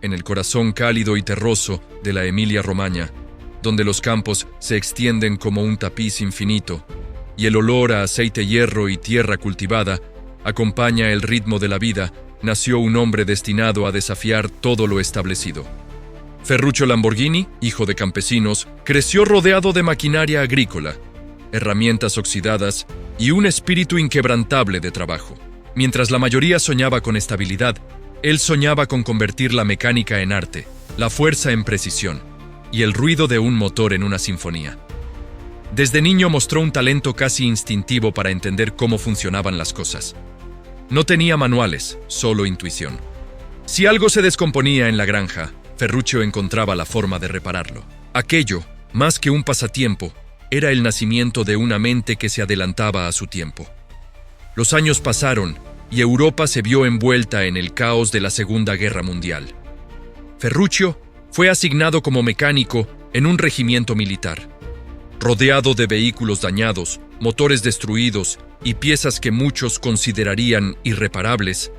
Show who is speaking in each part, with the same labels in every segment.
Speaker 1: en el corazón cálido y terroso de la Emilia-Romagna, donde los campos se extienden como un tapiz infinito, y el olor a aceite, hierro y tierra cultivada acompaña el ritmo de la vida, nació un hombre destinado a desafiar todo lo establecido. Ferruccio Lamborghini, hijo de campesinos, creció rodeado de maquinaria agrícola, herramientas oxidadas y un espíritu inquebrantable de trabajo. Mientras la mayoría soñaba con estabilidad, él soñaba con convertir la mecánica en arte, la fuerza en precisión y el ruido de un motor en una sinfonía. Desde niño mostró un talento casi instintivo para entender cómo funcionaban las cosas. No tenía manuales, solo intuición. Si algo se descomponía en la granja, Ferruccio encontraba la forma de repararlo. Aquello, más que un pasatiempo, era el nacimiento de una mente que se adelantaba a su tiempo. Los años pasaron y Europa se vio envuelta en el caos de la Segunda Guerra Mundial. Ferruccio fue asignado como mecánico en un regimiento militar. Rodeado de vehículos dañados, motores destruidos y piezas que muchos considerarían irreparables,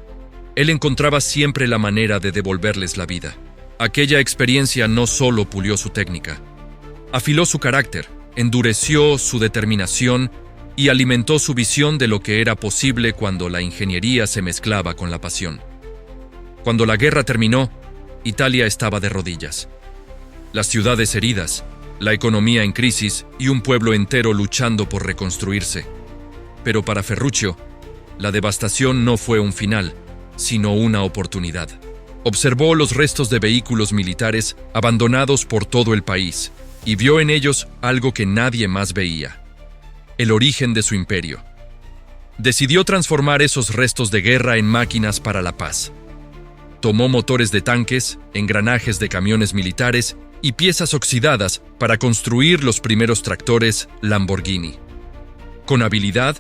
Speaker 1: él encontraba siempre la manera de devolverles la vida. Aquella experiencia no solo pulió su técnica, afiló su carácter, endureció su determinación y alimentó su visión de lo que era posible cuando la ingeniería se mezclaba con la pasión. Cuando la guerra terminó, Italia estaba de rodillas. Las ciudades heridas, la economía en crisis y un pueblo entero luchando por reconstruirse. Pero para Ferruccio, la devastación no fue un final, sino una oportunidad. Observó los restos de vehículos militares abandonados por todo el país y vio en ellos algo que nadie más veía: el origen de su imperio. Decidió transformar esos restos de guerra en máquinas para la paz. Tomó motores de tanques, engranajes de camiones militares y piezas oxidadas para construir los primeros tractores Lamborghini. Con habilidad,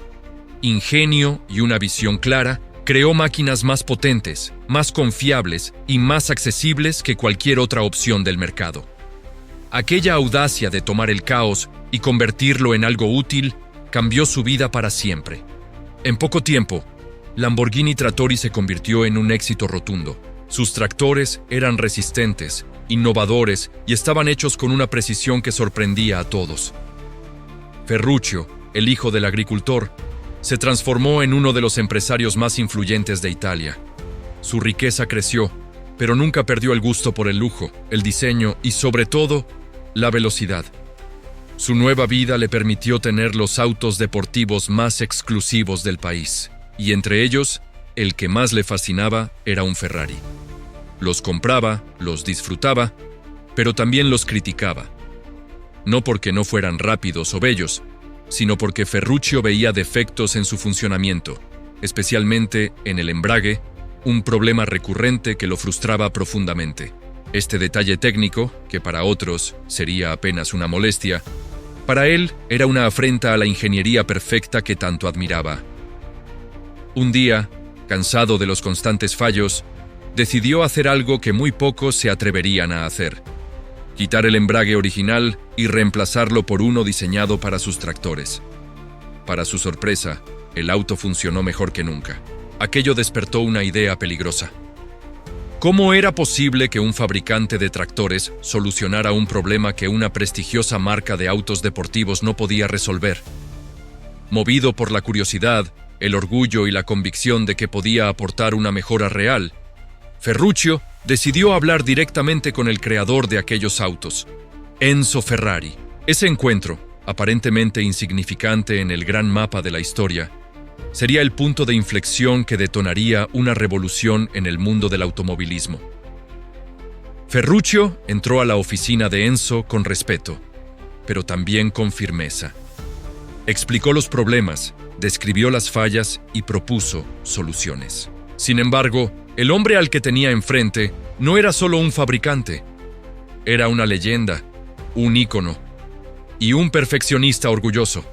Speaker 1: ingenio y una visión clara, creó máquinas más potentes, más confiables y más accesibles que cualquier otra opción del mercado. Aquella audacia de tomar el caos y convertirlo en algo útil cambió su vida para siempre. En poco tiempo, Lamborghini Trattori se convirtió en un éxito rotundo. Sus tractores eran resistentes, innovadores y estaban hechos con una precisión que sorprendía a todos. Ferruccio, el hijo del agricultor, se transformó en uno de los empresarios más influyentes de Italia. Su riqueza creció, pero nunca perdió el gusto por el lujo, el diseño y, sobre todo, la velocidad. Su nueva vida le permitió tener los autos deportivos más exclusivos del país, y entre ellos, el que más le fascinaba era un Ferrari. Los compraba, los disfrutaba, pero también los criticaba. No porque no fueran rápidos o bellos, sino porque Ferruccio veía defectos en su funcionamiento, especialmente en el embrague, un problema recurrente que lo frustraba profundamente. Este detalle técnico, que para otros sería apenas una molestia, para él era una afrenta a la ingeniería perfecta que tanto admiraba. Un día, cansado de los constantes fallos, decidió hacer algo que muy pocos se atreverían a hacer: quitar el embrague original y reemplazarlo por uno diseñado para sus tractores. Para su sorpresa, el auto funcionó mejor que nunca. Aquello despertó una idea peligrosa. ¿Cómo era posible que un fabricante de tractores solucionara un problema que una prestigiosa marca de autos deportivos no podía resolver? Movido por la curiosidad, el orgullo y la convicción de que podía aportar una mejora real, Ferruccio decidió hablar directamente con el creador de aquellos autos, Enzo Ferrari. Ese encuentro, aparentemente insignificante en el gran mapa de la historia, sería el punto de inflexión que detonaría una revolución en el mundo del automovilismo. Ferruccio entró a la oficina de Enzo con respeto, pero también con firmeza. Explicó los problemas, describió las fallas y propuso soluciones. Sin embargo, el hombre al que tenía enfrente no era solo un fabricante, era una leyenda, un ícono y un perfeccionista orgulloso.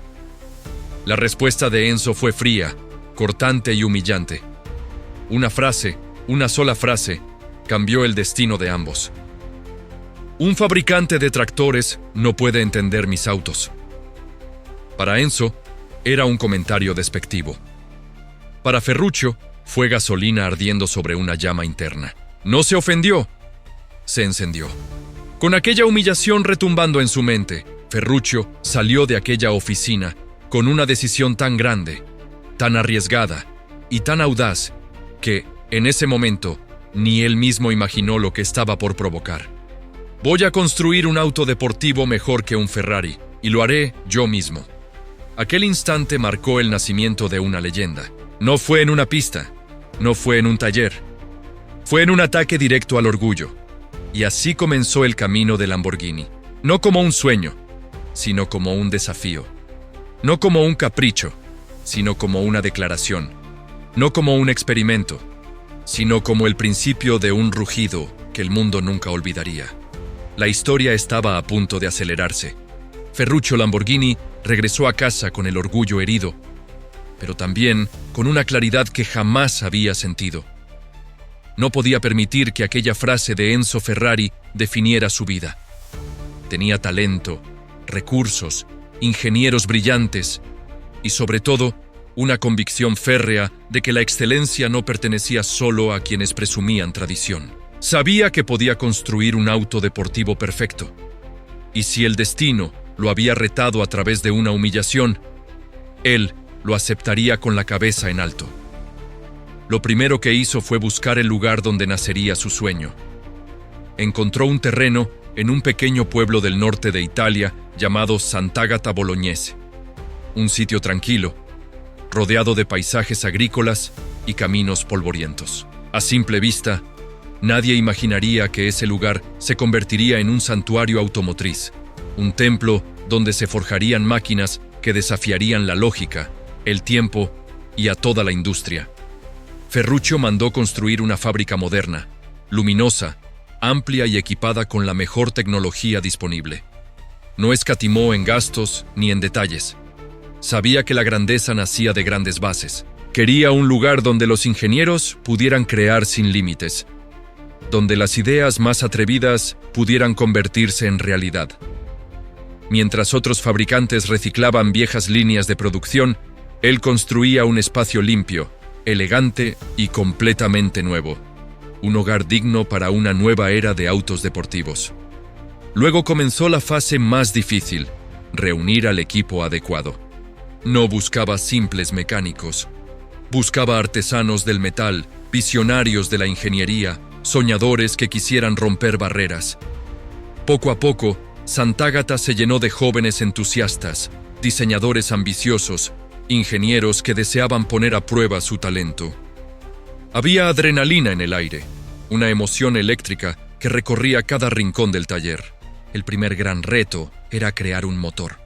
Speaker 1: La respuesta de Enzo fue fría, cortante y humillante. Una sola frase, cambió el destino de ambos. Un fabricante de tractores no puede entender mis autos. Para Enzo, era un comentario despectivo. Para Ferruccio, fue gasolina ardiendo sobre una llama interna. No se ofendió, se encendió. Con aquella humillación retumbando en su mente, Ferruccio salió de aquella oficina con una decisión tan grande, tan arriesgada y tan audaz que, en ese momento, ni él mismo imaginó lo que estaba por provocar. Voy a construir un auto deportivo mejor que un Ferrari, y lo haré yo mismo. Aquel instante marcó el nacimiento de una leyenda. No fue en una pista, no fue en un taller, fue en un ataque directo al orgullo. Y así comenzó el camino de Lamborghini. No como un sueño, sino como un desafío. No como un capricho, sino como una declaración. No como un experimento, sino como el principio de un rugido que el mundo nunca olvidaría. La historia estaba a punto de acelerarse. Ferruccio Lamborghini regresó a casa con el orgullo herido, pero también con una claridad que jamás había sentido. No podía permitir que aquella frase de Enzo Ferrari definiera su vida. Tenía talento, recursos, ingenieros brillantes y, sobre todo, una convicción férrea de que la excelencia no pertenecía solo a quienes presumían tradición. Sabía que podía construir un auto deportivo perfecto, y si el destino lo había retado a través de una humillación, él lo aceptaría con la cabeza en alto. Lo primero que hizo fue buscar el lugar donde nacería su sueño. Encontró un terreno en un pequeño pueblo del norte de Italia llamado Sant'Agata Bolognese, un sitio tranquilo, rodeado de paisajes agrícolas y caminos polvorientos. A simple vista, nadie imaginaría que ese lugar se convertiría en un santuario automotriz, un templo donde se forjarían máquinas que desafiarían la lógica, el tiempo y a toda la industria. Ferruccio mandó construir una fábrica moderna, luminosa, amplia y equipada con la mejor tecnología disponible. No escatimó en gastos ni en detalles. Sabía que la grandeza nacía de grandes bases. Quería un lugar donde los ingenieros pudieran crear sin límites, donde las ideas más atrevidas pudieran convertirse en realidad. Mientras otros fabricantes reciclaban viejas líneas de producción, él construía un espacio limpio, elegante y completamente nuevo. Un hogar digno para una nueva era de autos deportivos. Luego comenzó la fase más difícil, reunir al equipo adecuado. No buscaba simples mecánicos. Buscaba artesanos del metal, visionarios de la ingeniería, soñadores que quisieran romper barreras. Poco a poco, Sant'Agata se llenó de jóvenes entusiastas, diseñadores ambiciosos, ingenieros que deseaban poner a prueba su talento. Había adrenalina en el aire, una emoción eléctrica que recorría cada rincón del taller. El primer gran reto era crear un motor.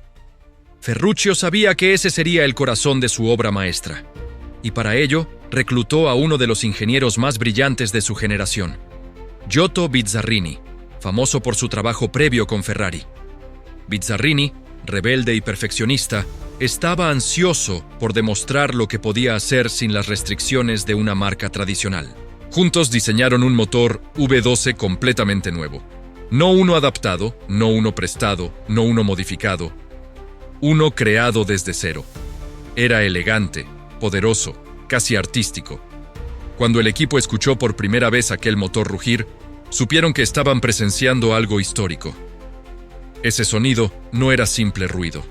Speaker 1: Ferruccio sabía que ese sería el corazón de su obra maestra, y para ello reclutó a uno de los ingenieros más brillantes de su generación, Giotto Bizzarrini, famoso por su trabajo previo con Ferrari. Bizzarrini, rebelde y perfeccionista, estaba ansioso por demostrar lo que podía hacer sin las restricciones de una marca tradicional. Juntos diseñaron un motor V12 completamente nuevo. No uno adaptado, no uno prestado, no uno modificado. Uno creado desde cero. Era elegante, poderoso, casi artístico. Cuando el equipo escuchó por primera vez aquel motor rugir, supieron que estaban presenciando algo histórico. Ese sonido no era simple ruido.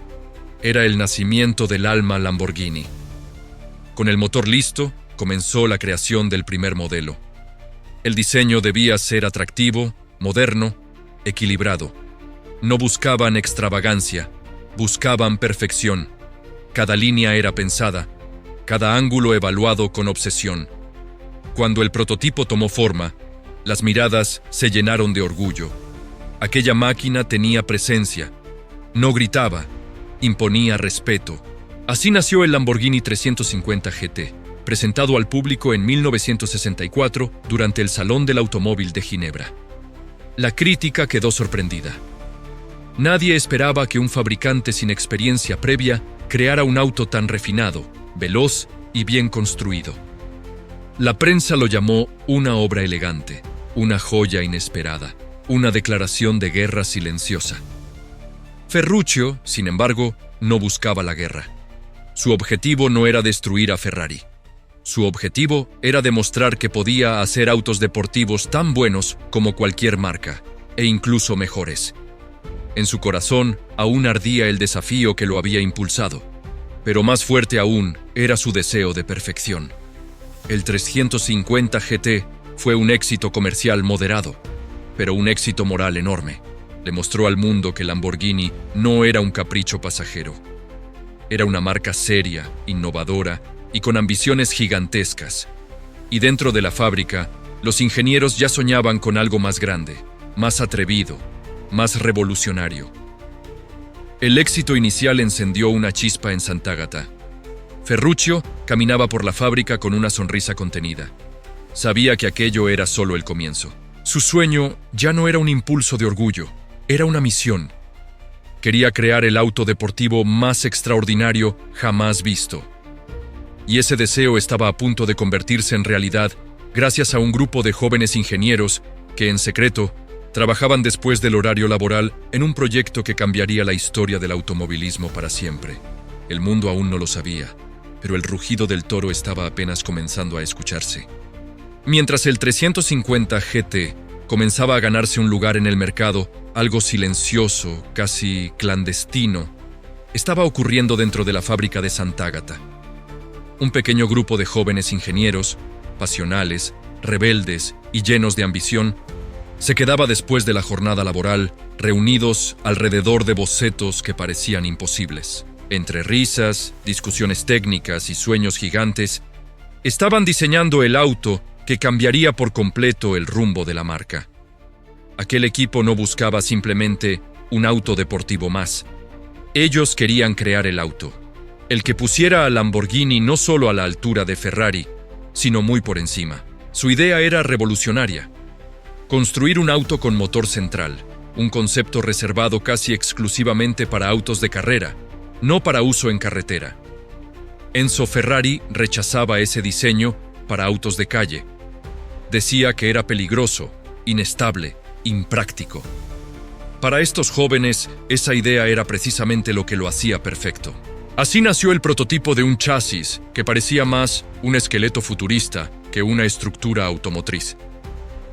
Speaker 1: Era el nacimiento del alma Lamborghini. Con el motor listo, comenzó la creación del primer modelo. El diseño debía ser atractivo, moderno, equilibrado. No buscaban extravagancia, buscaban perfección. Cada línea era pensada, cada ángulo evaluado con obsesión. Cuando el prototipo tomó forma, las miradas se llenaron de orgullo. Aquella máquina tenía presencia, no gritaba, imponía respeto. Así nació el Lamborghini 350 GT, presentado al público en 1964 durante el Salón del Automóvil de Ginebra. La crítica quedó sorprendida. Nadie esperaba que un fabricante sin experiencia previa creara un auto tan refinado, veloz y bien construido. La prensa lo llamó una obra elegante, una joya inesperada, una declaración de guerra silenciosa. Ferruccio, sin embargo, no buscaba la guerra. Su objetivo no era destruir a Ferrari. Su objetivo era demostrar que podía hacer autos deportivos tan buenos como cualquier marca, e incluso mejores. En su corazón aún ardía el desafío que lo había impulsado, pero más fuerte aún era su deseo de perfección. El 350 GT fue un éxito comercial moderado, pero un éxito moral enorme. Le mostró al mundo que Lamborghini no era un capricho pasajero. Era una marca seria, innovadora y con ambiciones gigantescas. Y dentro de la fábrica, los ingenieros ya soñaban con algo más grande, más atrevido, más revolucionario. El éxito inicial encendió una chispa en Sant'Agata. Ferruccio caminaba por la fábrica con una sonrisa contenida. Sabía que aquello era solo el comienzo. Su sueño ya no era un impulso de orgullo, era una misión. Quería crear el auto deportivo más extraordinario jamás visto. Y ese deseo estaba a punto de convertirse en realidad gracias a un grupo de jóvenes ingenieros que, en secreto, trabajaban después del horario laboral en un proyecto que cambiaría la historia del automovilismo para siempre. El mundo aún no lo sabía, pero el rugido del toro estaba apenas comenzando a escucharse. Mientras el 350 GT comenzaba a ganarse un lugar en el mercado, algo silencioso, casi clandestino, estaba ocurriendo dentro de la fábrica de Sant'Agata. Un pequeño grupo de jóvenes ingenieros, pasionales, rebeldes y llenos de ambición, se quedaba después de la jornada laboral, reunidos alrededor de bocetos que parecían imposibles. Entre risas, discusiones técnicas y sueños gigantes, estaban diseñando el auto que cambiaría por completo el rumbo de la marca. Aquel equipo no buscaba simplemente un auto deportivo más. Ellos querían crear el auto, el que pusiera a Lamborghini no solo a la altura de Ferrari, sino muy por encima. Su idea era revolucionaria. Construir un auto con motor central, un concepto reservado casi exclusivamente para autos de carrera, no para uso en carretera. Enzo Ferrari rechazaba ese diseño para autos de calle. Decía que era peligroso, inestable, impráctico. Para estos jóvenes, esa idea era precisamente lo que lo hacía perfecto. Así nació el prototipo de un chasis que parecía más un esqueleto futurista que una estructura automotriz.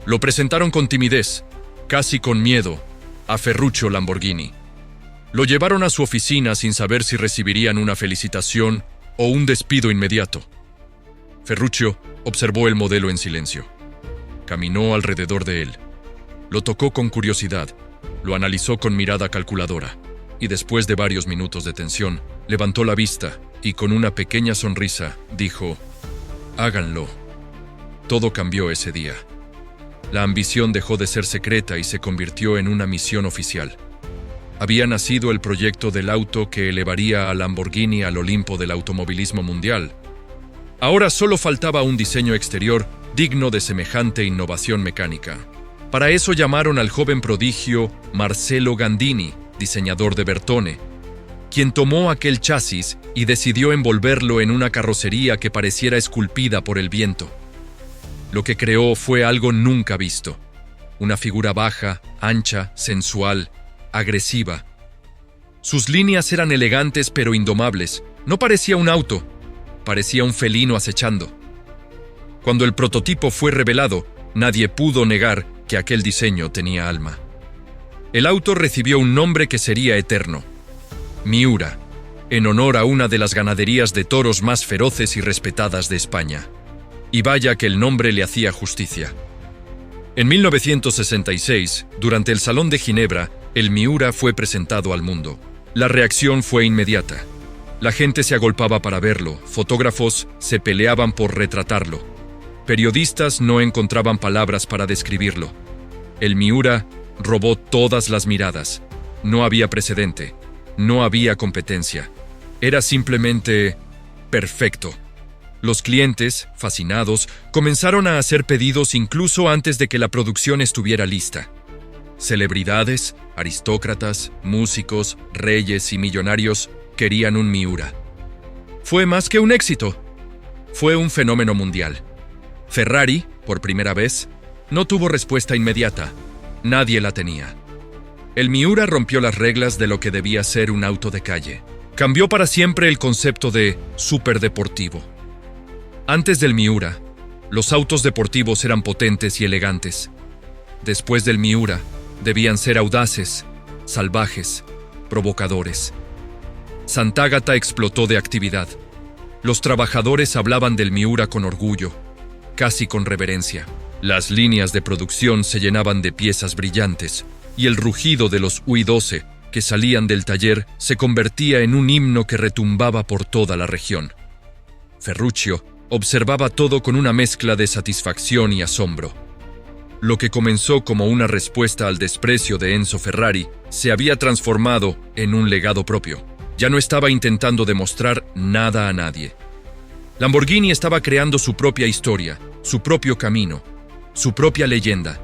Speaker 1: Lo presentaron con timidez, casi con miedo, a Ferruccio Lamborghini. Lo llevaron a su oficina sin saber si recibirían una felicitación o un despido inmediato. Ferruccio observó el modelo en silencio. Caminó alrededor de él. Lo tocó con curiosidad, lo analizó con mirada calculadora, y después de varios minutos de tensión, levantó la vista y con una pequeña sonrisa dijo: «Háganlo». Todo cambió ese día. La ambición dejó de ser secreta y se convirtió en una misión oficial. Había nacido el proyecto del auto que elevaría a Lamborghini al Olimpo del automovilismo mundial. Ahora solo faltaba un diseño exterior digno de semejante innovación mecánica. Para eso llamaron al joven prodigio Marcello Gandini, diseñador de Bertone, quien tomó aquel chasis y decidió envolverlo en una carrocería que pareciera esculpida por el viento. Lo que creó fue algo nunca visto. Una figura baja, ancha, sensual, agresiva. Sus líneas eran elegantes pero indomables. No parecía un auto, parecía un felino acechando. Cuando el prototipo fue revelado, nadie pudo negar que aquel diseño tenía alma. El auto recibió un nombre que sería eterno: Miura, en honor a una de las ganaderías de toros más feroces y respetadas de España. Y vaya que el nombre le hacía justicia. En 1966, durante el Salón de Ginebra, el Miura fue presentado al mundo. La reacción fue inmediata. La gente se agolpaba para verlo, fotógrafos se peleaban por retratarlo. Periodistas no encontraban palabras para describirlo. El Miura robó todas las miradas. No había precedente, no había competencia. Era simplemente perfecto. Los clientes, fascinados, comenzaron a hacer pedidos incluso antes de que la producción estuviera lista. Celebridades, aristócratas, músicos, reyes y millonarios querían un Miura. Fue más que un éxito. Fue un fenómeno mundial. Ferrari, por primera vez, no tuvo respuesta inmediata. Nadie la tenía. El Miura rompió las reglas de lo que debía ser un auto de calle. Cambió para siempre el concepto de superdeportivo. Antes del Miura, los autos deportivos eran potentes y elegantes. Después del Miura, debían ser audaces, salvajes, provocadores. Sant'Agata explotó de actividad. Los trabajadores hablaban del Miura con orgullo, casi con reverencia. Las líneas de producción se llenaban de piezas brillantes, y el rugido de los UI-12 que salían del taller se convertía en un himno que retumbaba por toda la región. Ferruccio observaba todo con una mezcla de satisfacción y asombro. Lo que comenzó como una respuesta al desprecio de Enzo Ferrari se había transformado en un legado propio. Ya no estaba intentando demostrar nada a nadie. Lamborghini estaba creando su propia historia, su propio camino, su propia leyenda.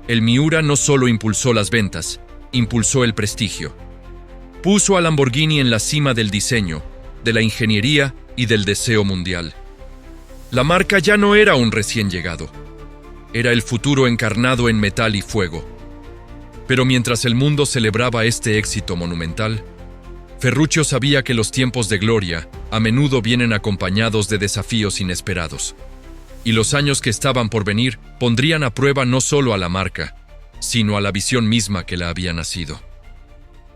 Speaker 1: El Miura no solo impulsó las ventas, impulsó el prestigio. Puso a Lamborghini en la cima del diseño, de la ingeniería y del deseo mundial. La marca ya no era un recién llegado. Era el futuro encarnado en metal y fuego. Pero mientras el mundo celebraba este éxito monumental, Ferruccio sabía que los tiempos de gloria a menudo vienen acompañados de desafíos inesperados. Y los años que estaban por venir pondrían a prueba no solo a la marca, sino a la visión misma que la había nacido.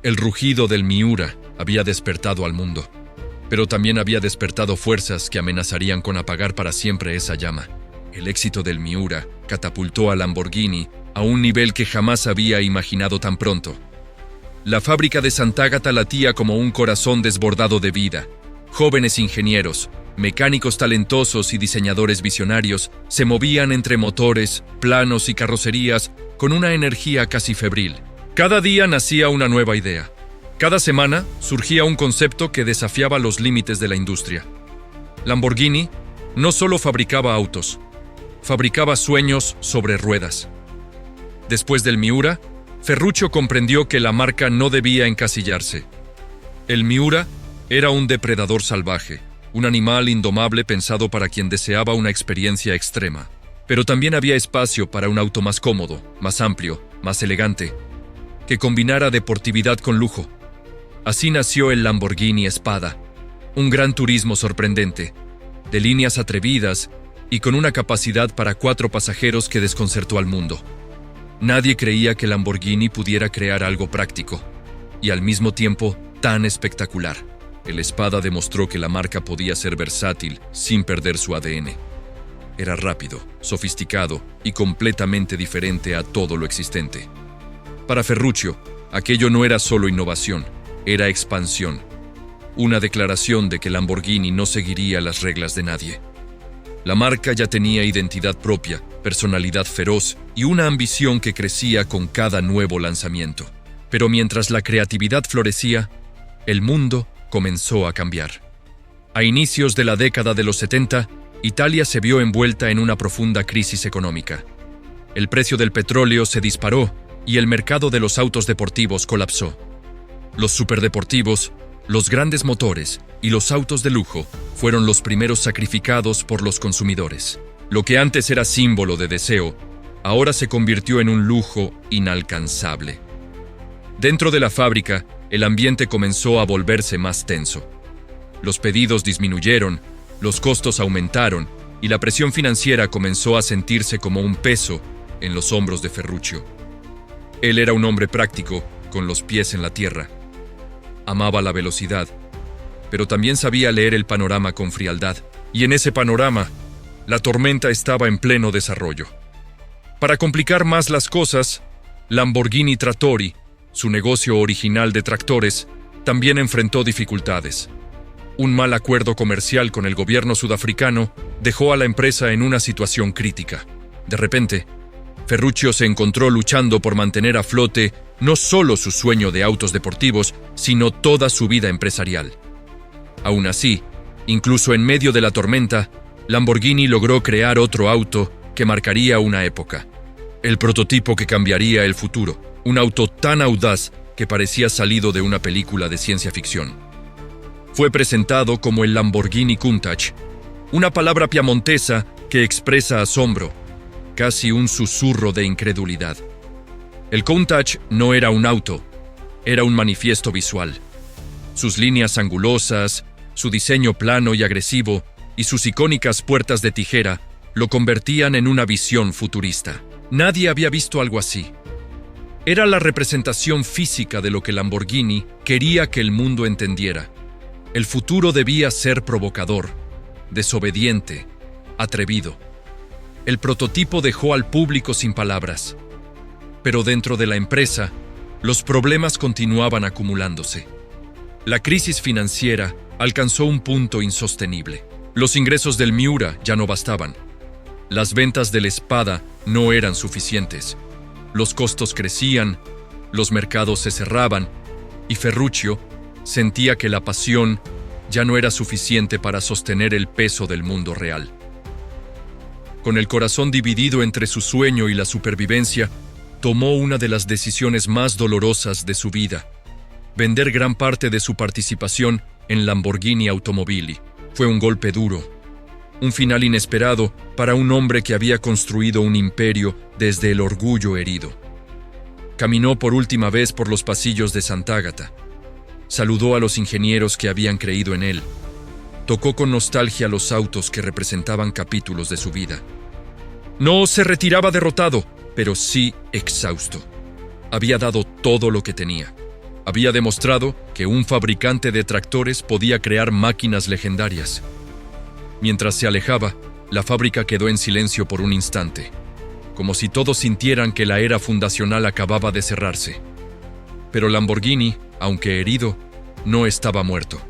Speaker 1: El rugido del Miura había despertado al mundo, pero también había despertado fuerzas que amenazarían con apagar para siempre esa llama. El éxito del Miura catapultó a Lamborghini a un nivel que jamás había imaginado tan pronto. La fábrica de Sant'Agata latía como un corazón desbordado de vida. Jóvenes ingenieros, mecánicos talentosos y diseñadores visionarios se movían entre motores, planos y carrocerías con una energía casi febril. Cada día nacía una nueva idea. Cada semana surgía un concepto que desafiaba los límites de la industria. Lamborghini no solo fabricaba autos, fabricaba sueños sobre ruedas. Después del Miura, Ferruccio comprendió que la marca no debía encasillarse. El Miura era un depredador salvaje, un animal indomable pensado para quien deseaba una experiencia extrema. Pero también había espacio para un auto más cómodo, más amplio, más elegante, que combinara deportividad con lujo. Así nació el Lamborghini Spada, un gran turismo sorprendente, de líneas atrevidas y con una capacidad para 4 pasajeros que desconcertó al mundo. Nadie creía que Lamborghini pudiera crear algo práctico y al mismo tiempo tan espectacular. El Spada demostró que la marca podía ser versátil sin perder su ADN. Era rápido, sofisticado y completamente diferente a todo lo existente. Para Ferruccio, aquello no era solo innovación, era expansión. Una declaración de que Lamborghini no seguiría las reglas de nadie. La marca ya tenía identidad propia, personalidad feroz y una ambición que crecía con cada nuevo lanzamiento. Pero mientras la creatividad florecía, el mundo comenzó a cambiar. A inicios de la década de los 70, Italia se vio envuelta en una profunda crisis económica. El precio del petróleo se disparó y el mercado de los autos deportivos colapsó. Los superdeportivos, los grandes motores y los autos de lujo fueron los primeros sacrificados por los consumidores. Lo que antes era símbolo de deseo, ahora se convirtió en un lujo inalcanzable. Dentro de la fábrica, el ambiente comenzó a volverse más tenso. Los pedidos disminuyeron, los costos aumentaron y la presión financiera comenzó a sentirse como un peso en los hombros de Ferruccio. Él era un hombre práctico, con los pies en la tierra. Amaba la velocidad, pero también sabía leer el panorama con frialdad. Y en ese panorama, la tormenta estaba en pleno desarrollo. Para complicar más las cosas, Lamborghini Trattori, su negocio original de tractores, también enfrentó dificultades. Un mal acuerdo comercial con el gobierno sudafricano dejó a la empresa en una situación crítica. De repente, Ferruccio se encontró luchando por mantener a flote no solo su sueño de autos deportivos, sino toda su vida empresarial. Aún así, incluso en medio de la tormenta, Lamborghini logró crear otro auto que marcaría una época. El prototipo que cambiaría el futuro. Un auto tan audaz que parecía salido de una película de ciencia ficción. Fue presentado como el Lamborghini Countach, una palabra piamontesa que expresa asombro, casi un susurro de incredulidad. El Countach no era un auto, era un manifiesto visual. Sus líneas angulosas, su diseño plano y agresivo, y sus icónicas puertas de tijera lo convertían en una visión futurista. Nadie había visto algo así. Era la representación física de lo que Lamborghini quería que el mundo entendiera. El futuro debía ser provocador, desobediente, atrevido. El prototipo dejó al público sin palabras. Pero dentro de la empresa, los problemas continuaban acumulándose. La crisis financiera alcanzó un punto insostenible. Los ingresos del Miura ya no bastaban. Las ventas de la Espada no eran suficientes. Los costos crecían, los mercados se cerraban, y Ferruccio sentía que la pasión ya no era suficiente para sostener el peso del mundo real. Con el corazón dividido entre su sueño y la supervivencia, tomó una de las decisiones más dolorosas de su vida: vender gran parte de su participación en Lamborghini Automobili. Fue un golpe duro, un final inesperado para un hombre que había construido un imperio desde el orgullo herido. Caminó por última vez por los pasillos de Sant'Agata. Saludó a los ingenieros que habían creído en él. Tocó con nostalgia los autos que representaban capítulos de su vida. No se retiraba derrotado, pero sí exhausto. Había dado todo lo que tenía. Había demostrado que un fabricante de tractores podía crear máquinas legendarias. Mientras se alejaba, la fábrica quedó en silencio por un instante, como si todos sintieran que la era fundacional acababa de cerrarse. Pero Lamborghini, aunque herido, no estaba muerto.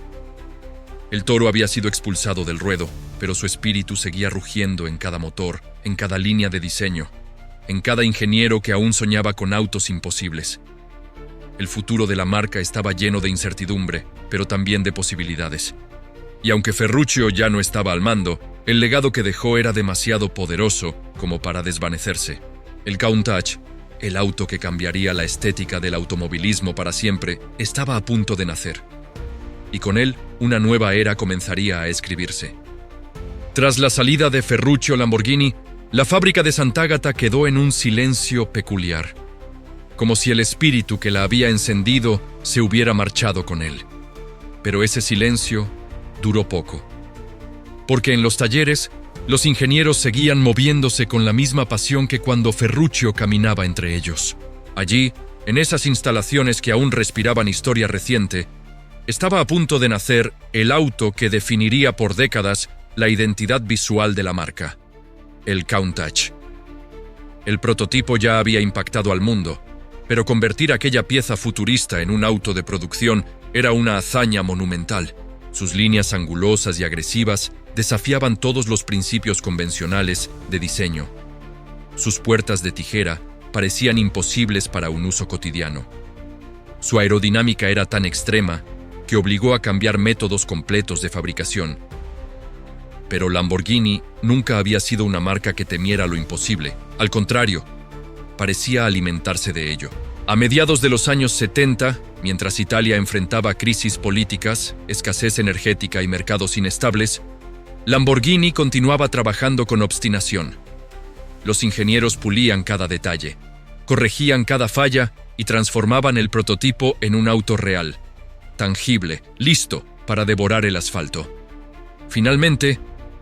Speaker 1: El toro había sido expulsado del ruedo, pero su espíritu seguía rugiendo en cada motor, en cada línea de diseño, en cada ingeniero que aún soñaba con autos imposibles. El futuro de la marca estaba lleno de incertidumbre, pero también de posibilidades. Y aunque Ferruccio ya no estaba al mando, el legado que dejó era demasiado poderoso como para desvanecerse. El Countach, el auto que cambiaría la estética del automovilismo para siempre, estaba a punto de nacer. Y con él, una nueva era comenzaría a escribirse. Tras la salida de Ferruccio Lamborghini, la fábrica de Sant'Agata quedó en un silencio peculiar, como si el espíritu que la había encendido se hubiera marchado con él. Pero ese silencio duró poco, porque en los talleres, los ingenieros seguían moviéndose con la misma pasión que cuando Ferruccio caminaba entre ellos. Allí, en esas instalaciones que aún respiraban historia reciente, estaba a punto de nacer el auto que definiría por décadas la identidad visual de la marca, el Countach. El prototipo ya había impactado al mundo, pero convertir aquella pieza futurista en un auto de producción era una hazaña monumental. Sus líneas angulosas y agresivas desafiaban todos los principios convencionales de diseño. Sus puertas de tijera parecían imposibles para un uso cotidiano. Su aerodinámica era tan extrema que obligó a cambiar métodos completos de fabricación. Pero Lamborghini nunca había sido una marca que temiera lo imposible. Al contrario, parecía alimentarse de ello. A mediados de los años 70, mientras Italia enfrentaba crisis políticas, escasez energética y mercados inestables, Lamborghini continuaba trabajando con obstinación. Los ingenieros pulían cada detalle, corregían cada falla y transformaban el prototipo en un auto real, tangible, listo para devorar el asfalto. Finalmente,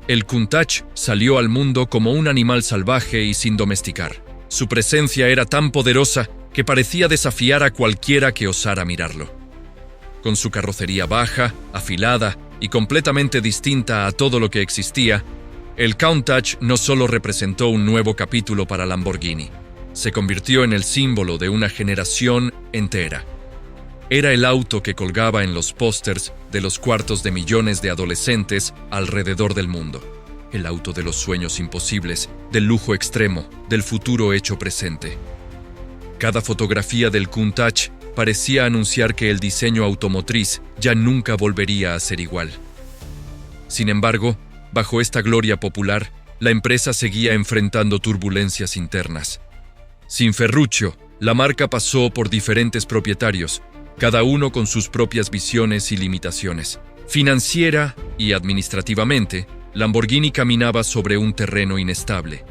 Speaker 1: el Countach salió al mundo como un animal salvaje y sin domesticar. Su presencia era tan poderosa que parecía desafiar a cualquiera que osara mirarlo. Con su carrocería baja, afilada y completamente distinta a todo lo que existía, el Countach no solo representó un nuevo capítulo para Lamborghini, se convirtió en el símbolo de una generación entera. Era el auto que colgaba en los pósters de los cuartos de millones de adolescentes alrededor del mundo. El auto de los sueños imposibles, del lujo extremo, del futuro hecho presente. Cada fotografía del Countach parecía anunciar que el diseño automotriz ya nunca volvería a ser igual. Sin embargo, bajo esta gloria popular, la empresa seguía enfrentando turbulencias internas. Sin Ferruccio, la marca pasó por diferentes propietarios, cada uno con sus propias visiones y limitaciones. Financiera y administrativamente, Lamborghini caminaba sobre un terreno inestable.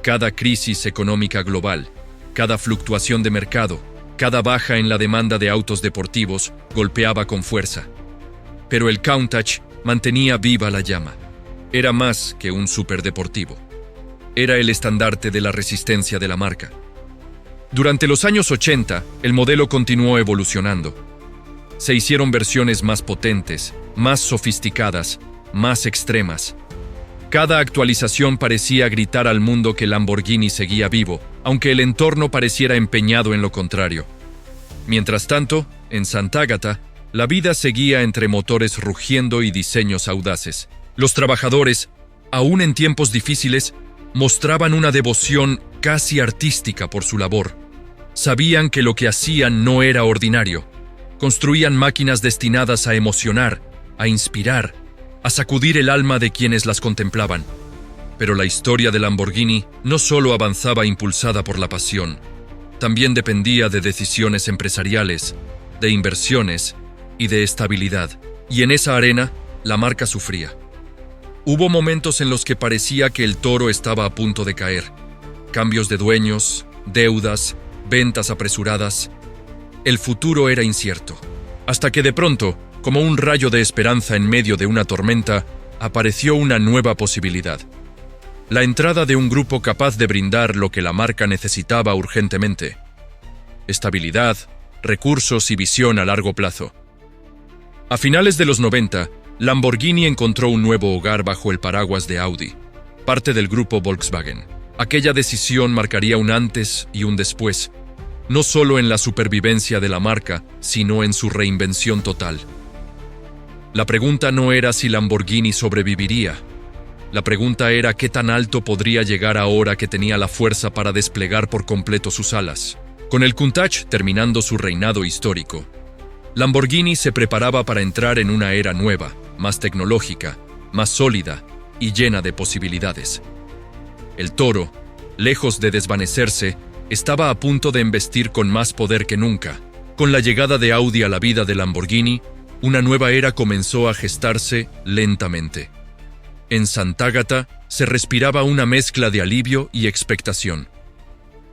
Speaker 1: Cada crisis económica global, cada fluctuación de mercado, cada baja en la demanda de autos deportivos golpeaba con fuerza. Pero el Countach mantenía viva la llama. Era más que un superdeportivo. Era el estandarte de la resistencia de la marca. Durante los años 80, el modelo continuó evolucionando. Se hicieron versiones más potentes, más sofisticadas, más extremas. Cada actualización parecía gritar al mundo que Lamborghini seguía vivo, aunque el entorno pareciera empeñado en lo contrario. Mientras tanto, en Sant'Agata, la vida seguía entre motores rugiendo y diseños audaces. Los trabajadores, aún en tiempos difíciles, mostraban una devoción casi artística por su labor. Sabían que lo que hacían no era ordinario. Construían máquinas destinadas a emocionar, a inspirar, a sacudir el alma de quienes las contemplaban. Pero la historia de Lamborghini no solo avanzaba impulsada por la pasión, también dependía de decisiones empresariales, de inversiones y de estabilidad. Y en esa arena, la marca sufría. Hubo momentos en los que parecía que el toro estaba a punto de caer. Cambios de dueños, deudas, ventas apresuradas. El futuro era incierto. Hasta que de pronto, como un rayo de esperanza en medio de una tormenta, apareció una nueva posibilidad. La entrada de un grupo capaz de brindar lo que la marca necesitaba urgentemente: estabilidad, recursos y visión a largo plazo. A finales de los 90, Lamborghini encontró un nuevo hogar bajo el paraguas de Audi, parte del grupo Volkswagen. Aquella decisión marcaría un antes y un después, no solo en la supervivencia de la marca, sino en su reinvención total. La pregunta no era si Lamborghini sobreviviría. La pregunta era qué tan alto podría llegar ahora que tenía la fuerza para desplegar por completo sus alas. Con el Countach terminando su reinado histórico, Lamborghini se preparaba para entrar en una era nueva, más tecnológica, más sólida y llena de posibilidades. El toro, lejos de desvanecerse, estaba a punto de embestir con más poder que nunca. Con la llegada de Audi a la vida de Lamborghini, una nueva era comenzó a gestarse lentamente. En Sant'Agata se respiraba una mezcla de alivio y expectación.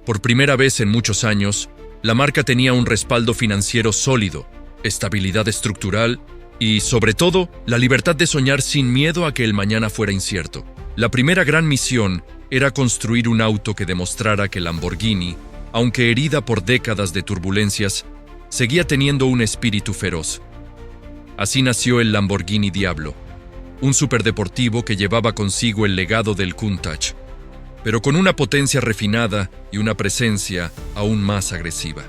Speaker 1: Por primera vez en muchos años, la marca tenía un respaldo financiero sólido, estabilidad estructural y, sobre todo, la libertad de soñar sin miedo a que el mañana fuera incierto. La primera gran misión era construir un auto que demostrara que Lamborghini, aunque herida por décadas de turbulencias, seguía teniendo un espíritu feroz. Así nació el Lamborghini Diablo, un superdeportivo que llevaba consigo el legado del Countach, pero con una potencia refinada y una presencia aún más agresiva.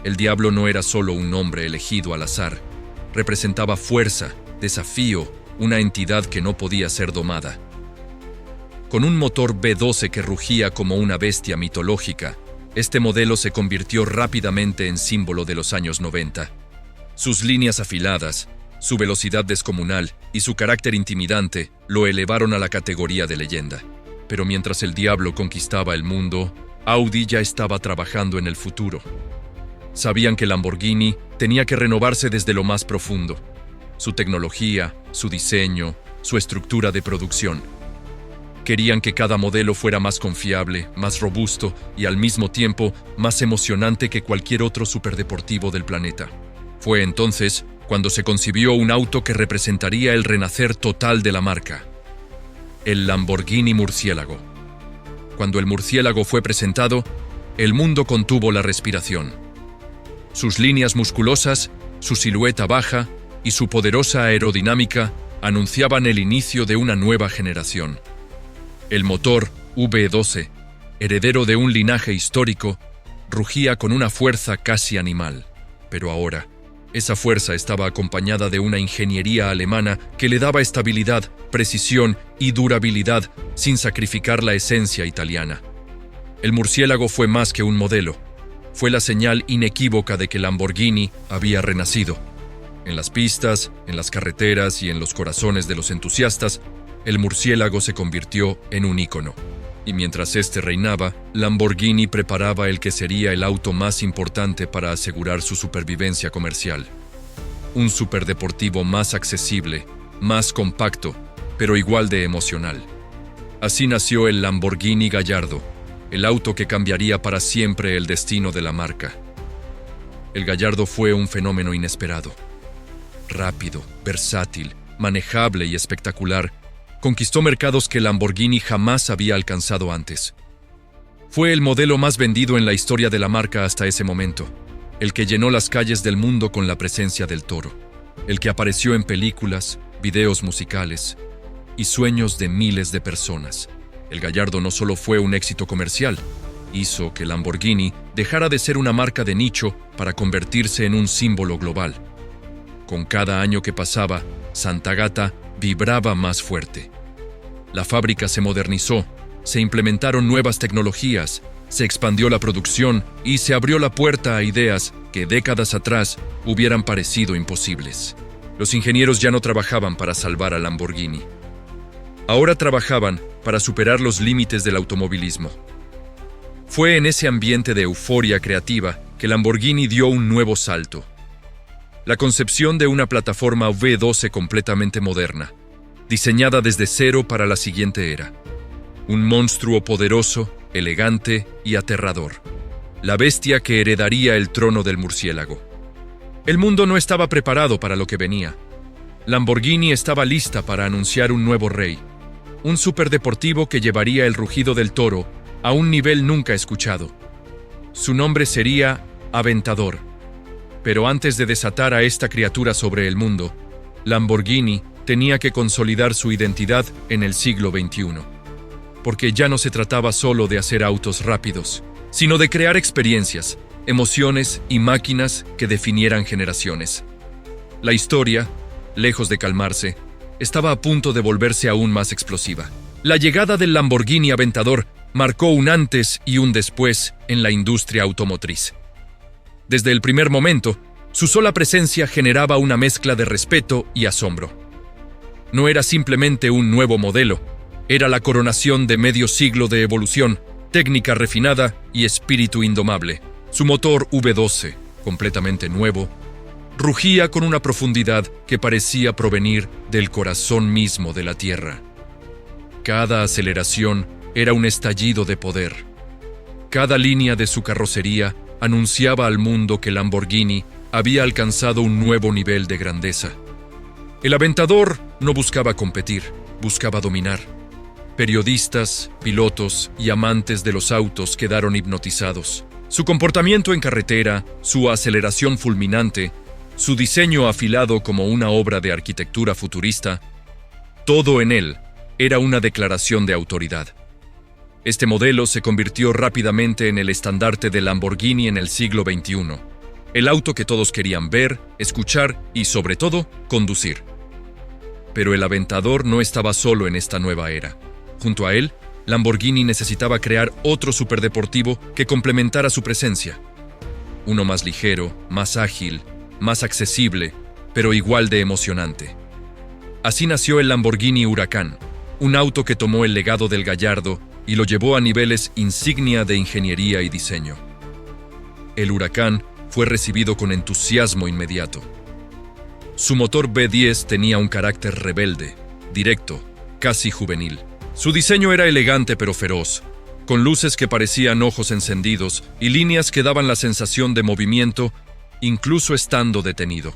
Speaker 1: El Diablo no era solo un nombre elegido al azar, representaba fuerza, desafío, una entidad que no podía ser domada. Con un motor V12 que rugía como una bestia mitológica, este modelo se convirtió rápidamente en símbolo de los años 90. Sus líneas afiladas, su velocidad descomunal y su carácter intimidante lo elevaron a la categoría de leyenda. Pero mientras el Diablo conquistaba el mundo, Audi ya estaba trabajando en el futuro. Sabían que Lamborghini tenía que renovarse desde lo más profundo: su tecnología, su diseño, su estructura de producción. Querían que cada modelo fuera más confiable, más robusto y al mismo tiempo más emocionante que cualquier otro superdeportivo del planeta. Fue entonces cuando se concibió un auto que representaría el renacer total de la marca: el Lamborghini Murciélago. Cuando el murciélago fue presentado, el mundo contuvo la respiración. Sus líneas musculosas, su silueta baja y su poderosa aerodinámica anunciaban el inicio de una nueva generación. El motor V12, heredero de un linaje histórico, rugía con una fuerza casi animal. Pero ahora, esa fuerza estaba acompañada de una ingeniería alemana que le daba estabilidad, precisión y durabilidad sin sacrificar la esencia italiana. El murciélago fue más que un modelo. Fue la señal inequívoca de que Lamborghini había renacido. En las pistas, en las carreteras y en los corazones de los entusiastas, el murciélago se convirtió en un ícono. Y mientras este reinaba, Lamborghini preparaba el que sería el auto más importante para asegurar su supervivencia comercial. Un superdeportivo más accesible, más compacto, pero igual de emocional. Así nació el Lamborghini Gallardo, el auto que cambiaría para siempre el destino de la marca. El Gallardo fue un fenómeno inesperado. Rápido, versátil, manejable y espectacular, conquistó mercados que Lamborghini jamás había alcanzado antes. Fue el modelo más vendido en la historia de la marca hasta ese momento, el que llenó las calles del mundo con la presencia del toro, el que apareció en películas, videos musicales y sueños de miles de personas. El Gallardo no solo fue un éxito comercial, hizo que Lamborghini dejara de ser una marca de nicho para convertirse en un símbolo global. Con cada año que pasaba, Sant'Agata vibraba más fuerte. La fábrica se modernizó, se implementaron nuevas tecnologías, se expandió la producción y se abrió la puerta a ideas que décadas atrás hubieran parecido imposibles. Los ingenieros ya no trabajaban para salvar a Lamborghini. Ahora trabajaban para superar los límites del automovilismo. Fue en ese ambiente de euforia creativa que Lamborghini dio un nuevo salto. La concepción de una plataforma V12 completamente moderna, diseñada desde cero para la siguiente era. Un monstruo poderoso, elegante y aterrador. La bestia que heredaría el trono del murciélago. El mundo no estaba preparado para lo que venía. Lamborghini estaba lista para anunciar un nuevo rey. Un superdeportivo que llevaría el rugido del toro a un nivel nunca escuchado. Su nombre sería Aventador. Pero antes de desatar a esta criatura sobre el mundo, Lamborghini tenía que consolidar su identidad en el siglo XXI. Porque ya no se trataba solo de hacer autos rápidos, sino de crear experiencias, emociones y máquinas que definieran generaciones. La historia, lejos de calmarse, estaba a punto de volverse aún más explosiva. La llegada del Lamborghini Aventador marcó un antes y un después en la industria automotriz. Desde el primer momento, su sola presencia generaba una mezcla de respeto y asombro. No era simplemente un nuevo modelo, era la coronación de medio siglo de evolución, técnica refinada y espíritu indomable. Su motor V12, completamente nuevo, rugía con una profundidad que parecía provenir del corazón mismo de la Tierra. Cada aceleración era un estallido de poder. Cada línea de su carrocería anunciaba al mundo que Lamborghini había alcanzado un nuevo nivel de grandeza. El Aventador no buscaba competir, buscaba dominar. Periodistas, pilotos y amantes de los autos quedaron hipnotizados. Su comportamiento en carretera, su aceleración fulminante, su diseño afilado como una obra de arquitectura futurista, todo en él era una declaración de autoridad. Este modelo se convirtió rápidamente en el estandarte de Lamborghini en el siglo XXI, el auto que todos querían ver, escuchar y, sobre todo, conducir. Pero el Aventador no estaba solo en esta nueva era. Junto a él, Lamborghini necesitaba crear otro superdeportivo que complementara su presencia. Uno más ligero, más ágil, más accesible, pero igual de emocionante. Así nació el Lamborghini Huracán, un auto que tomó el legado del Gallardo y lo llevó a niveles insignia de ingeniería y diseño. El Huracán fue recibido con entusiasmo inmediato. Su motor V10 tenía un carácter rebelde, directo, casi juvenil. Su diseño era elegante pero feroz, con luces que parecían ojos encendidos y líneas que daban la sensación de movimiento, incluso estando detenido.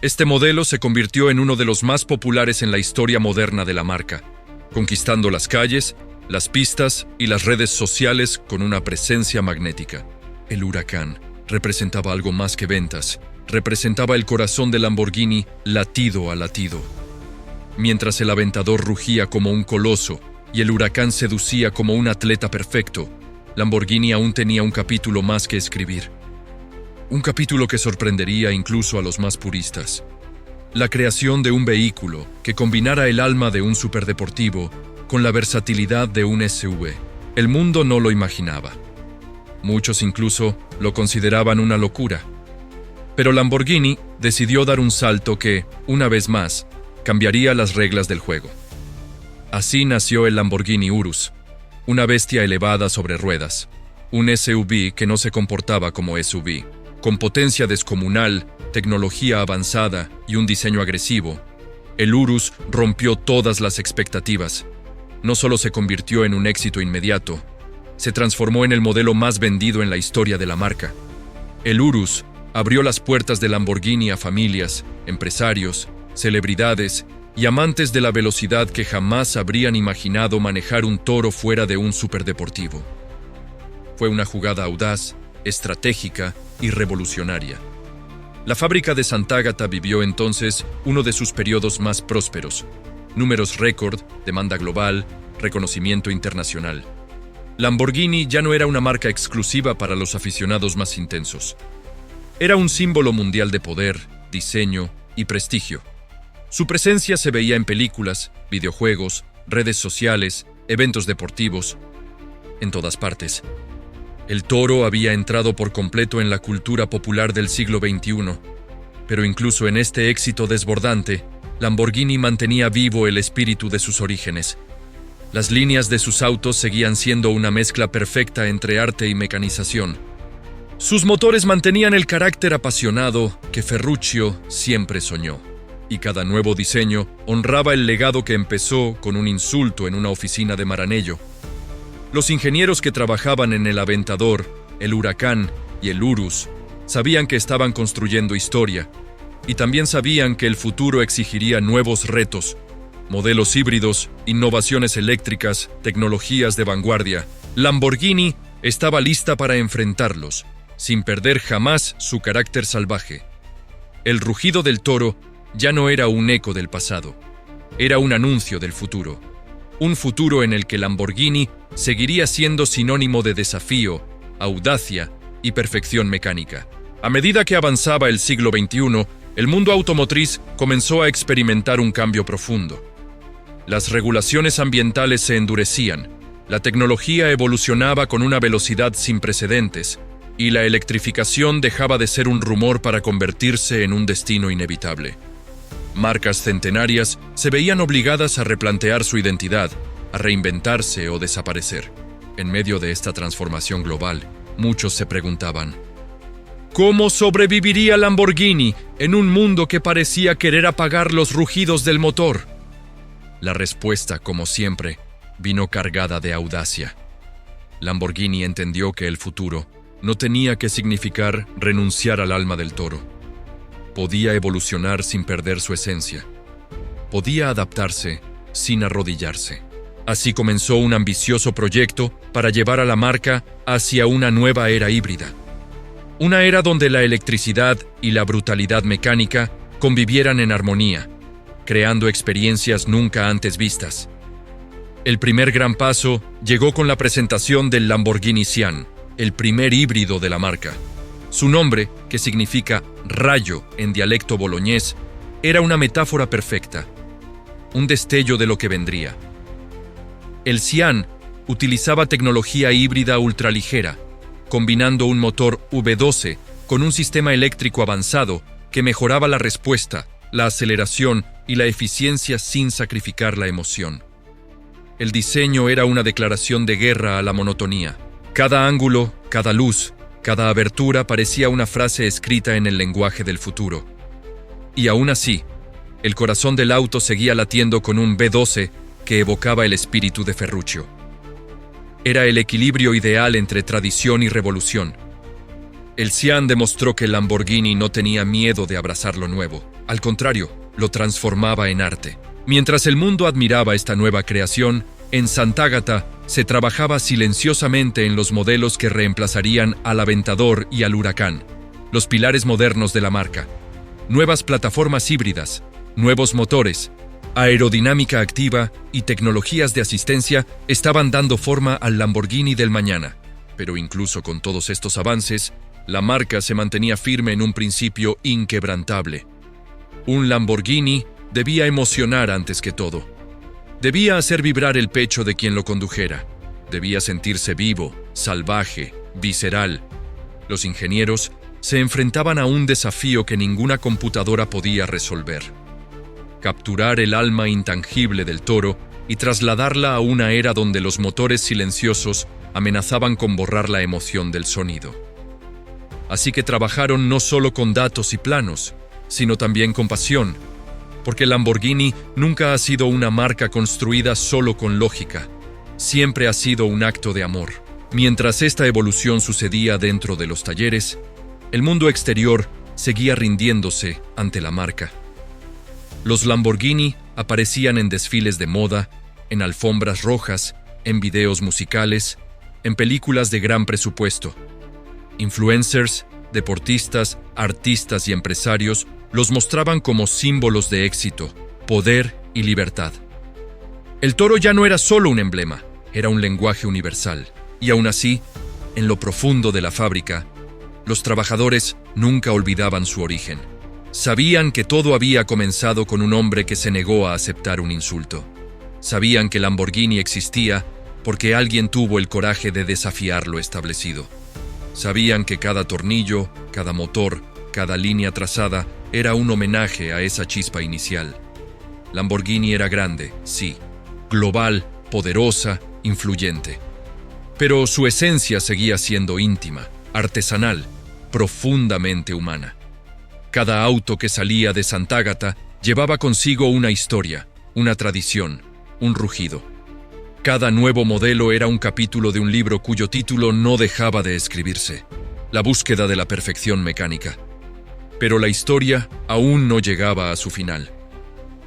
Speaker 1: Este modelo se convirtió en uno de los más populares en la historia moderna de la marca, conquistando las calles, las pistas y las redes sociales con una presencia magnética. El Huracán representaba algo más que ventas, representaba el corazón de Lamborghini latido a latido. Mientras el Aventador rugía como un coloso y el Huracán seducía como un atleta perfecto, Lamborghini aún tenía un capítulo más que escribir. Un capítulo que sorprendería incluso a los más puristas. La creación de un vehículo que combinara el alma de un superdeportivo con la versatilidad de un SUV. El mundo no lo imaginaba. Muchos incluso lo consideraban una locura. Pero Lamborghini decidió dar un salto que, una vez más, cambiaría las reglas del juego. Así nació el Lamborghini Urus, una bestia elevada sobre ruedas, un SUV que no se comportaba como SUV, con potencia descomunal, tecnología avanzada y un diseño agresivo. El Urus rompió todas las expectativas. No solo se convirtió en un éxito inmediato, se transformó en el modelo más vendido en la historia de la marca. El Urus abrió las puertas de Lamborghini a familias, empresarios, celebridades y amantes de la velocidad que jamás habrían imaginado manejar un Toro fuera de un superdeportivo. Fue una jugada audaz, estratégica y revolucionaria. La fábrica de Sant'Agata vivió entonces uno de sus periodos más prósperos. Números récord, demanda global, reconocimiento internacional. Lamborghini ya no era una marca exclusiva para los aficionados más intensos. Era un símbolo mundial de poder, diseño y prestigio. Su presencia se veía en películas, videojuegos, redes sociales, eventos deportivos, en todas partes. El Toro había entrado por completo en la cultura popular del siglo XXI, pero incluso en este éxito desbordante, Lamborghini mantenía vivo el espíritu de sus orígenes. Las líneas de sus autos seguían siendo una mezcla perfecta entre arte y mecanización. Sus motores mantenían el carácter apasionado que Ferruccio siempre soñó, y cada nuevo diseño honraba el legado que empezó con un insulto en una oficina de Maranello. Los ingenieros que trabajaban en el Aventador, el Huracán y el Urus sabían que estaban construyendo historia, y también sabían que el futuro exigiría nuevos retos, modelos híbridos, innovaciones eléctricas, tecnologías de vanguardia. Lamborghini estaba lista para enfrentarlos, sin perder jamás su carácter salvaje. El rugido del Toro ya no era un eco del pasado, era un anuncio del futuro. Un futuro en el que Lamborghini seguiría siendo sinónimo de desafío, audacia y perfección mecánica. A medida que avanzaba el siglo XXI, el mundo automotriz comenzó a experimentar un cambio profundo. Las regulaciones ambientales se endurecían, la tecnología evolucionaba con una velocidad sin precedentes, y la electrificación dejaba de ser un rumor para convertirse en un destino inevitable. Marcas centenarias se veían obligadas a replantear su identidad, a reinventarse o desaparecer. En medio de esta transformación global, muchos se preguntaban: ¿cómo sobreviviría Lamborghini en un mundo que parecía querer apagar los rugidos del motor? La respuesta, como siempre, vino cargada de audacia. Lamborghini entendió que el futuro no tenía que significar renunciar al alma del Toro. Podía evolucionar sin perder su esencia. Podía adaptarse sin arrodillarse. Así comenzó un ambicioso proyecto para llevar a la marca hacia una nueva era híbrida. Una era donde la electricidad y la brutalidad mecánica convivieran en armonía, creando experiencias nunca antes vistas. El primer gran paso llegó con la presentación del Lamborghini Sián, el primer híbrido de la marca. Su nombre, que significa rayo en dialecto boloñés, era una metáfora perfecta, un destello de lo que vendría. El Sián utilizaba tecnología híbrida ultraligera, combinando un motor V12 con un sistema eléctrico avanzado que mejoraba la respuesta, la aceleración y la eficiencia sin sacrificar la emoción. El diseño era una declaración de guerra a la monotonía. Cada ángulo, cada luz, cada abertura parecía una frase escrita en el lenguaje del futuro. Y aún así, el corazón del auto seguía latiendo con un V12 que evocaba el espíritu de Ferruccio. Era el equilibrio ideal entre tradición y revolución. El Sián demostró que Lamborghini no tenía miedo de abrazar lo nuevo. Al contrario, lo transformaba en arte. Mientras el mundo admiraba esta nueva creación, en Sant'Agata se trabajaba silenciosamente en los modelos que reemplazarían al Aventador y al Huracán, los pilares modernos de la marca. Nuevas plataformas híbridas, nuevos motores, aerodinámica activa y tecnologías de asistencia estaban dando forma al Lamborghini del mañana. Pero incluso con todos estos avances, la marca se mantenía firme en un principio inquebrantable. Un Lamborghini debía emocionar antes que todo. Debía hacer vibrar el pecho de quien lo condujera. Debía sentirse vivo, salvaje, visceral. Los ingenieros se enfrentaban a un desafío que ninguna computadora podía resolver: capturar el alma intangible del Toro y trasladarla a una era donde los motores silenciosos amenazaban con borrar la emoción del sonido. Así que trabajaron no solo con datos y planos, sino también con pasión, porque Lamborghini nunca ha sido una marca construida solo con lógica, siempre ha sido un acto de amor. Mientras esta evolución sucedía dentro de los talleres, el mundo exterior seguía rindiéndose ante la marca. Los Lamborghini aparecían en desfiles de moda, en alfombras rojas, en videos musicales, en películas de gran presupuesto. Influencers, deportistas, artistas y empresarios los mostraban como símbolos de éxito, poder y libertad. El toro ya no era solo un emblema, era un lenguaje universal. Y aún así, en lo profundo de la fábrica, los trabajadores nunca olvidaban su origen. Sabían que todo había comenzado con un hombre que se negó a aceptar un insulto. Sabían que Lamborghini existía porque alguien tuvo el coraje de desafiar lo establecido. Sabían que cada tornillo, cada motor, cada línea trazada era un homenaje a esa chispa inicial. Lamborghini era grande, sí, global, poderosa, influyente. Pero su esencia seguía siendo íntima, artesanal, profundamente humana. Cada auto que salía de Sant'Agata llevaba consigo una historia, una tradición, un rugido. Cada nuevo modelo era un capítulo de un libro cuyo título no dejaba de escribirse: la búsqueda de la perfección mecánica. Pero la historia aún no llegaba a su final.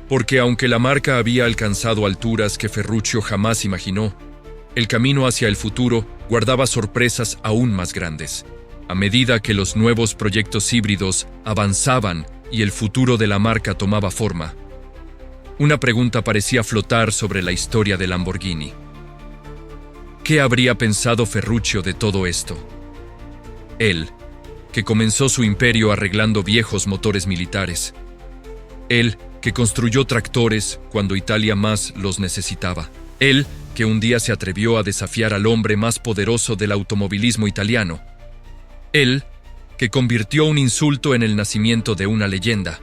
Speaker 1: Porque aunque la marca había alcanzado alturas que Ferruccio jamás imaginó, el camino hacia el futuro guardaba sorpresas aún más grandes. A medida que los nuevos proyectos híbridos avanzaban y el futuro de la marca tomaba forma, una pregunta parecía flotar sobre la historia de Lamborghini. ¿Qué habría pensado Ferruccio de todo esto? Él, que comenzó su imperio arreglando viejos motores militares. Él, que construyó tractores cuando Italia más los necesitaba. Él, que un día se atrevió a desafiar al hombre más poderoso del automovilismo italiano. Él, que convirtió un insulto en el nacimiento de una leyenda.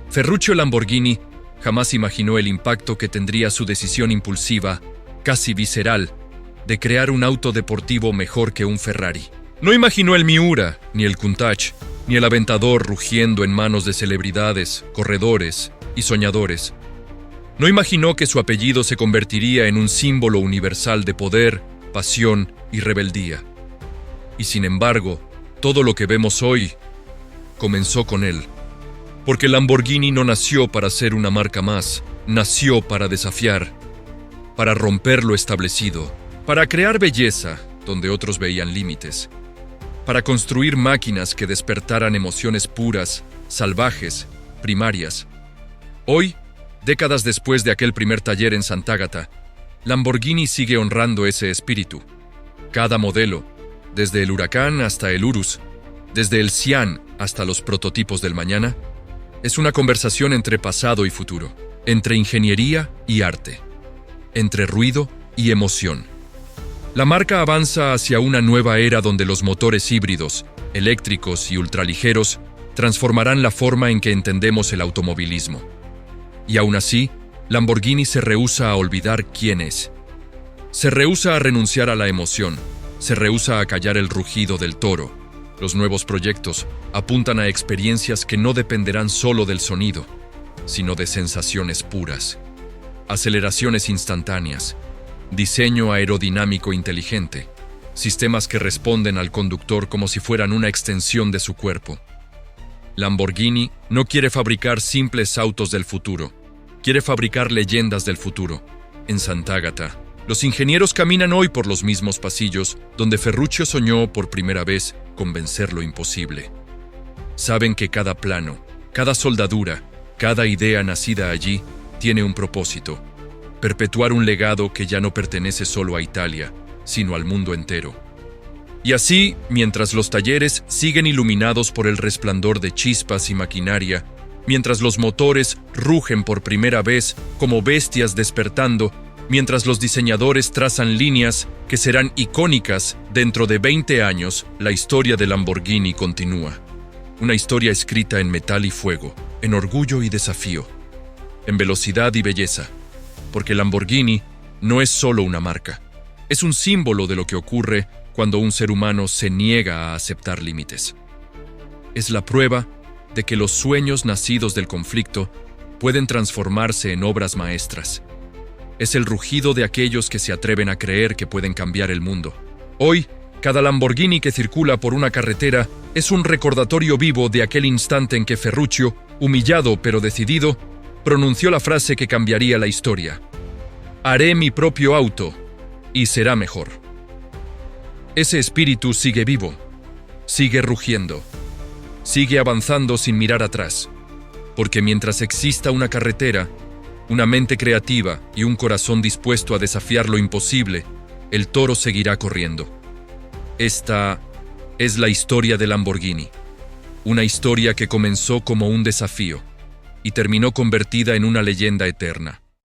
Speaker 1: Ferruccio Lamborghini jamás imaginó el impacto que tendría su decisión impulsiva, casi visceral, de crear un auto deportivo mejor que un Ferrari. No imaginó el Miura, ni el Countach, ni el Aventador rugiendo en manos de celebridades, corredores y soñadores. No imaginó que su apellido se convertiría en un símbolo universal de poder, pasión y rebeldía. Y sin embargo, todo lo que vemos hoy comenzó con él. Porque Lamborghini no nació para ser una marca más, nació para desafiar, para romper lo establecido, para crear belleza donde otros veían límites, para construir máquinas que despertaran emociones puras, salvajes, primarias. Hoy, décadas después de aquel primer taller en Sant'Agata, Lamborghini sigue honrando ese espíritu. Cada modelo, desde el Huracán hasta el Urus, desde el Sián hasta los prototipos del mañana, es una conversación entre pasado y futuro, entre ingeniería y arte, entre ruido y emoción. La marca avanza hacia una nueva era donde los motores híbridos, eléctricos y ultraligeros transformarán la forma en que entendemos el automovilismo. Y aún así, Lamborghini se rehúsa a olvidar quién es. Se rehúsa a renunciar a la emoción, se rehúsa a callar el rugido del toro. Los nuevos proyectos apuntan a experiencias que no dependerán solo del sonido, sino de sensaciones puras. Aceleraciones instantáneas, diseño aerodinámico inteligente, sistemas que responden al conductor como si fueran una extensión de su cuerpo. Lamborghini no quiere fabricar simples autos del futuro, quiere fabricar leyendas del futuro. En Sant'Agata, los ingenieros caminan hoy por los mismos pasillos donde Ferruccio soñó por primera vez con vencer lo imposible. Saben que cada plano, cada soldadura, cada idea nacida allí tiene un propósito: perpetuar un legado que ya no pertenece solo a Italia, sino al mundo entero. Y así, mientras los talleres siguen iluminados por el resplandor de chispas y maquinaria, mientras los motores rugen por primera vez como bestias despertando, mientras los diseñadores trazan líneas que serán icónicas dentro de 20 años, la historia de Lamborghini continúa. Una historia escrita en metal y fuego, en orgullo y desafío, en velocidad y belleza, porque Lamborghini no es solo una marca, es un símbolo de lo que ocurre cuando un ser humano se niega a aceptar límites. Es la prueba de que los sueños nacidos del conflicto pueden transformarse en obras maestras. Es el rugido de aquellos que se atreven a creer que pueden cambiar el mundo. Hoy, cada Lamborghini que circula por una carretera es un recordatorio vivo de aquel instante en que Ferruccio, humillado pero decidido, pronunció la frase que cambiaría la historia. Haré mi propio auto y será mejor. Ese espíritu sigue vivo, sigue rugiendo, sigue avanzando sin mirar atrás, porque mientras exista una carretera, una mente creativa y un corazón dispuesto a desafiar lo imposible, el toro seguirá corriendo. Esta es la historia de Lamborghini, una historia que comenzó como un desafío y terminó convertida en una leyenda eterna.